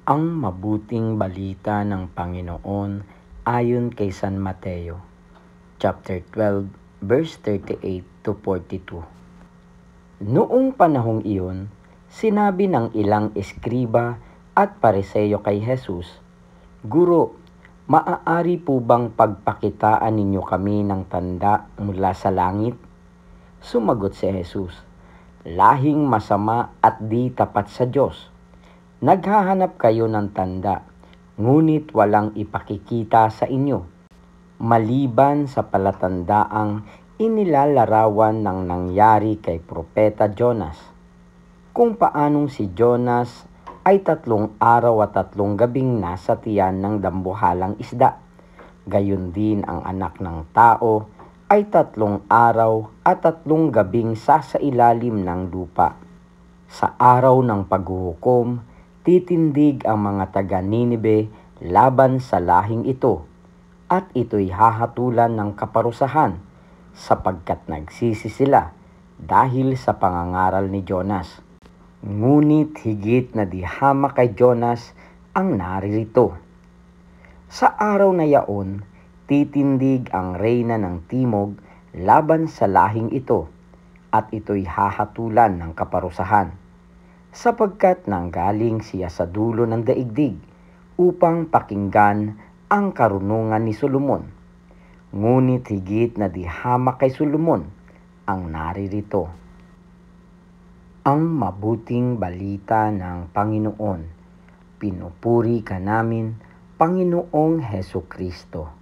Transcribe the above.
Ang mabuting balita ng Panginoon ayon kay San Mateo, chapter 12, verse 38 to 42. Noong panahong iyon, sinabi ng ilang eskriba at pariseo kay Jesus, "Guro, maaari po bang pagpakitaan ninyo kami ng tanda mula sa langit?" Sumagot si Jesus, "Lahing masama at di tapat sa Diyos. Naghahanap kayo ng tanda, ngunit walang ipakikita sa inyo, maliban sa palatandaang inilalarawan ng nangyari kay Propeta Jonas. Kung paanong si Jonas ay 3 araw at 3 gabing nasa tiyan ng dambuhalang isda, gayon din ang Anak ng Tao ay 3 araw at 3 gabing sasailalim ng lupa. Sa araw ng paghuhukom, titindig ang mga taga-Ninive laban sa lahing ito, at ito'y hahatulan ng kaparusahan, sapagkat nagsisi sila dahil sa pangangaral ni Jonas. Ngunit higit na di hamak kay Jonas ang naririto. Sa araw na yaon, titindig ang reyna ng timog laban sa lahing ito, at ito'y hahatulan ng kaparusahan, sapagkat nanggaling siya sa dulo ng daigdig upang pakinggan ang karunungan ni Solomon. Ngunit higit na di hamak kay Solomon ang naririto. Ang mabuting balita ng Panginoon. Pinupuri ka namin, Panginoong Hesukristo.